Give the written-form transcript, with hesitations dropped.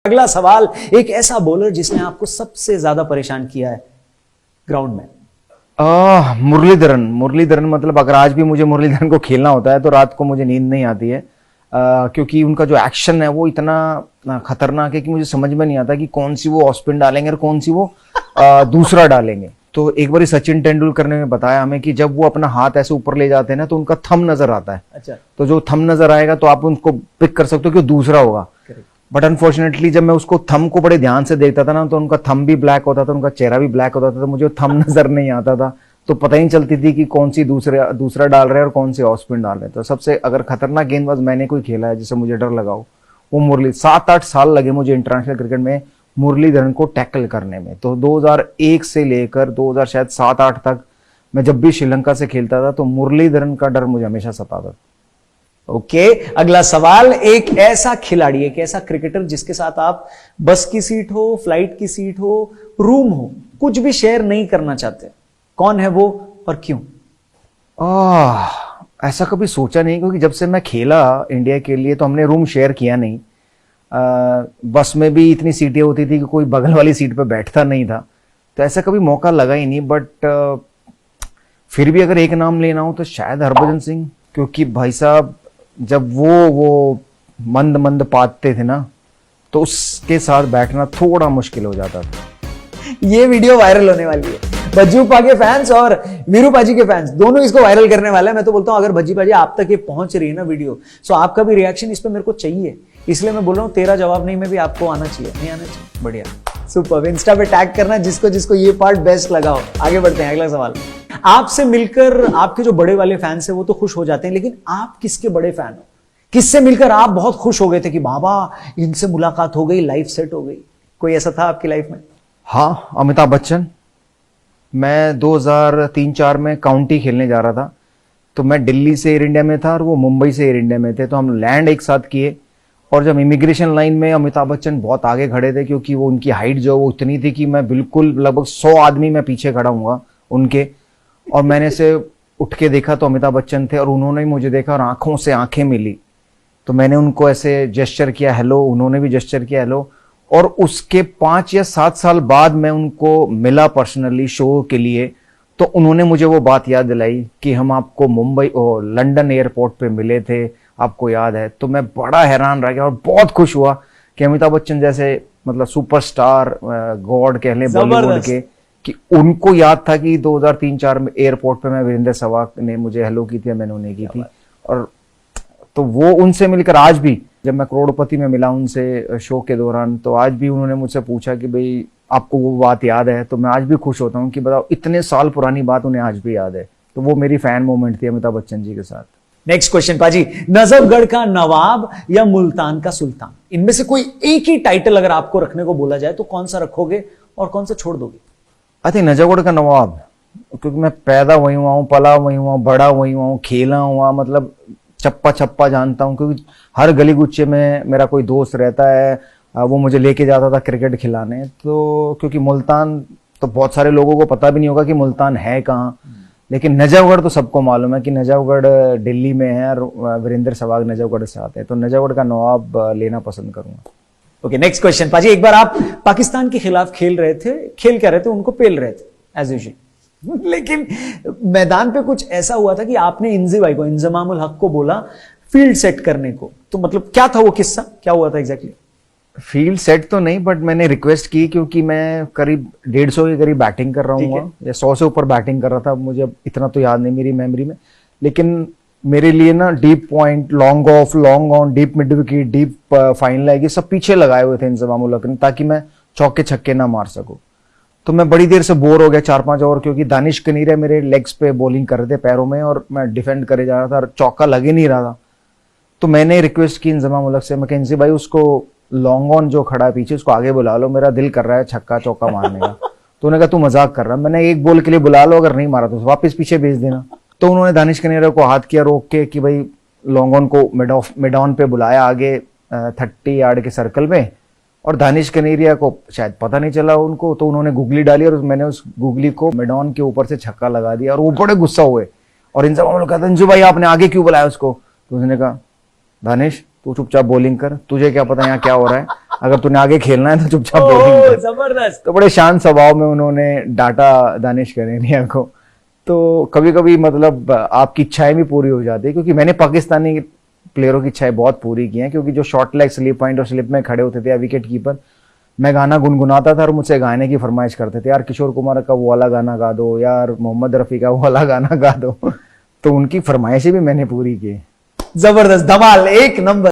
अगला सवाल, एक ऐसा बॉलर जिसने आपको सबसे ज्यादा परेशान किया है ग्राउंड में। मुरलीधरन मतलब अगर आज भी मुझे मुरलीधरन को खेलना होता है तो रात को मुझे नींद नहीं आती है, क्योंकि उनका जो एक्शन है वो इतना खतरनाक है कि मुझे समझ में नहीं आता कि कौन सी वो ऑफ स्पिन डालेंगे और कौन सी वो दूसरा डालेंगे। तो एक बार सचिन तेंदुलकर ने बताया हमें कि जब वो अपना हाथ ऐसे ऊपर ले जाते हैं ना तो उनका थंब नजर आता है। अच्छा। तो जो थंब नजर आएगा तो आप उनको पिक कर सकते हो कि दूसरा होगा। बट अनफॉर्चुनेटली जब मैं उसको थंब को बड़े ध्यान से देखता था ना तो उनका थंब भी ब्लैक होता था, उनका चेहरा भी ब्लैक होता था, तो मुझे थंब नजर नहीं आता था। तो पता ही नहीं चलती थी कि कौन सी दूसरा डाल रहे हैं और कौन सी ऑफ स्पिन डाल रहे हैं। तो सबसे अगर खतरनाक गेंदबाज मैंने कोई खेला है जिससे मुझे डर लगा हो वो मुरली। 7-8 साल लगे मुझे इंटरनेशनल क्रिकेट में मुरलीधरन को टैकल करने में। तो 2001 से लेकर 2007-8 तक मैं जब भी श्रीलंका से खेलता था तो मुरलीधरन का डर मुझे हमेशा सताता था। ओके, अगला सवाल, एक ऐसा खिलाड़ी, एक ऐसा क्रिकेटर जिसके साथ आप बस की सीट हो, फ्लाइट की सीट हो, रूम हो, कुछ भी शेयर नहीं करना चाहते, कौन है वो और क्यों? ऐसा कभी सोचा नहीं, क्योंकि जब से मैं खेला इंडिया के लिए तो हमने रूम शेयर किया नहीं। बस में भी इतनी सीटें होती थी कि कोई बगल वाली सीट पे बैठता नहीं था, तो ऐसा कभी मौका लगा ही नहीं। बट फिर भी अगर एक नाम लेना हो तो शायद हरभजन सिंह, क्योंकि भाई साहब जब वो मंद पाते थे ना तो उसके साथ बैठना थोड़ा मुश्किल हो जाता था। ये वीडियो वायरल होने वाली है। भज्जूपा के फैंस और वीरू पाजी के फैंस दोनों इसको वायरल करने वाले हैं। मैं तो बोलता हूं अगर भज्जी पाजी आप तक ये पहुंच रही है ना वीडियो, तो आपका भी रिएक्शन इस पे मेरे को चाहिए, इसलिए मैं बोल रहा हूं तेरा जवाब नहीं में भी आपको आना चाहिए। नहीं आना चाहिए? बढ़िया, सुपर। इंस्टा पे टैग करना जिसको जिसको ये पार्ट बेस्ट लगा हो। आगे बढ़ते हैं, अगला सवाल। आपसे मिलकर आपके जो बड़े वाले फैंस है वो तो खुश हो जाते हैं, लेकिन आप किसके बड़े फैन हो? किससे मिलकर आप बहुत खुश हो गए थे कि बाबा इनसे मुलाकात हो गई, लाइफ सेट हो गई? कोई ऐसा था आपकी लाइफ में? हाँ, अमिताभ बच्चन। मैं 2003-4 में काउंटी खेलने जा रहा था, तो मैं दिल्ली से एयर इंडिया में था और वो मुंबई से एयर इंडिया में थे। तो हम लैंड एक साथ किए, और जब इमिग्रेशन लाइन में अमिताभ बच्चन बहुत आगे खड़े थे, क्योंकि वो उनकी हाइट जो वो इतनी थी कि मैं बिल्कुल लगभग 100 आदमी मैं पीछे खड़ा हूँगा उनके। और मैंने से उठ के देखा तो अमिताभ बच्चन थे, और उन्होंने मुझे देखा और आंखों से आंखें मिली। तो मैंने उनको ऐसे जेस्चर किया हेलो, उन्होंने भी जेस्चर किया हेलो। और उसके 5 या 7 साल बाद मैं उनको मिला पर्सनली शो के लिए, तो उन्होंने मुझे वो बात याद दिलाई कि हम आपको मुंबई और लंदन एयरपोर्ट पे मिले थे, आपको याद है? तो मैं बड़ा हैरान रह गया और बहुत खुश हुआ कि अमिताभ बच्चन जैसे मतलब सुपरस्टार, गॉड कह लें बॉलीवुड के, कि उनको याद था कि 2003-4 में एयरपोर्ट पे मैं वीरेंद्र सहवाग ने मुझे हेलो की थी, मैंने उन्हें की थी। और तो वो उनसे मिलकर आज भी, जब मैं करोड़पति में मिला उनसे शो के दौरान, तो आज भी उन्होंने मुझसे पूछा कि भाई आपको वो बात याद है? तो मैं आज भी खुश होता हूँ कि बताओ इतने साल पुरानी बात उन्हें आज भी याद है। तो वो मेरी फैन मोमेंट थी अमिताभ बच्चन जी के साथ। नेक्स्ट क्वेश्चन पाजी, नजफगढ़ का नवाब या मुल्तान का सुल्तान, इनमें से कोई एक ही टाइटल अगर आपको रखने को बोला जाए तो कौन सा रखोगे और कौन सा छोड़ दोगे? आई थिंक नजफगढ़ का नवाब, क्योंकि मैं पैदा वही हुआ हूँ, पला वही हुआ हूँ, बड़ा वही हुआ हूँ, खेला हुआ, मतलब चप्पा जानता हूँ, क्योंकि हर गली गुच्चे में मेरा कोई दोस्त रहता है, वो मुझे लेके जाता था क्रिकेट खिलाने। तो क्योंकि मुल्तान तो बहुत सारे लोगों को पता भी नहीं होगा कि मुल्तान है कहाँ, लेकिन नजफगढ़ तो सबको मालूम है कि नजफगढ़ दिल्ली में है और वीरेंद्र सहवाग नजफगढ़ से आते हैं। तो नजफगढ़ का नवाब लेना पसंद करूंगा। ओके, नेक्स्ट क्वेश्चन पाजी, एक बार आप पाकिस्तान के खिलाफ खेल क्या रहे थे, उनको पेल रहे थे एज यूजुअल, लेकिन मैदान पे कुछ ऐसा हुआ था कि आपने इंजी भाई को, इंजमामुल हक को बोला फील्ड सेट करने को। तो मतलब क्या था वो किस्सा, क्या हुआ था एग्जैक्टली? फील्ड सेट तो नहीं, बट मैंने रिक्वेस्ट की, क्योंकि मैं करीब 150 के करीब बैटिंग कर रहा हूँ या 100 से ऊपर बैटिंग कर रहा था, मुझे इतना तो याद नहीं मेरी मेमोरी में। लेकिन मेरे लिए ना deep point, long off, long on, deep mid wicket, deep final leg, ये सब पीछे लगाए हुए थे इंजमामुल हक ने, ताकि मैं चौके छक्के ना मार सकूं। तो मैं बड़ी देर से बोर हो गया 4-5 ओवर, क्योंकि दानिश कनीरिया मेरे लेग्स पे बॉलिंग कर रहे थे पैरों में, और मैं डिफेंड करे जा रहा था और चौका लग ही नहीं रहा था। तो मैंने रिक्वेस्ट की इंजमामुल हक से, मैं इंजी भाई उसको लॉन्ग ऑन जो खड़ा है पीछे उसको आगे बुला लो, मेरा दिल कर रहा है छक्का चौका मारने का। तो उन्होंने कहा तू मजाक कर रहा है, मैंने एक बॉल के लिए बुला लो, अगर नहीं मारा तो वापस पीछे भेज देना। तो उन्होंने दानिश कनीरिया को हाथ किया रोक के कि भाई लॉन्ग ऑन को मिड ऑन पे बुलाया आगे 30 यार्ड के सर्कल में, और दानिश कनेरिया को शायद पता नहीं चला उनको, तो उन्होंने गुगली डाली और मैंने उस गुगली को मिड ऑन के ऊपर से छक्का लगा दिया, और वो बड़े गुस्सा हुए। और इंजमामुल कहता अंजू भाई आपने आगे क्यों बुलाया उसको? तो उसने कहा दानिश तू चुपचाप बॉलिंग कर, तुझे क्या पता यहाँ क्या हो रहा है। अगर तूने आगे खेलना है तो चुपचाप बॉलिंग कर। जबरदस्त। तो बड़े शांत स्वभाव में उन्होंने डाटा दानिश करेनिया को। तो कभी कभी मतलब आपकी इच्छाएं भी पूरी हो जाती है, क्योंकि मैंने पाकिस्तानी प्लेयरों की इच्छाएं बहुत पूरी की हैं, क्योंकि जो शॉर्ट लेग स्लिप पॉइंट और स्लिप में खड़े होते थे या विकेट कीपर, मैं गाना गुनगुनाता था और मुझसे गाने की फरमाइश करते थे, यार किशोर कुमार का वो वाला गाना गा दो, यार मोहम्मद रफी का वो वाला गाना गा दो। तो उनकी फरमाइशें भी मैंने पूरी की। जबरदस्त, धमाल, एक नंबर।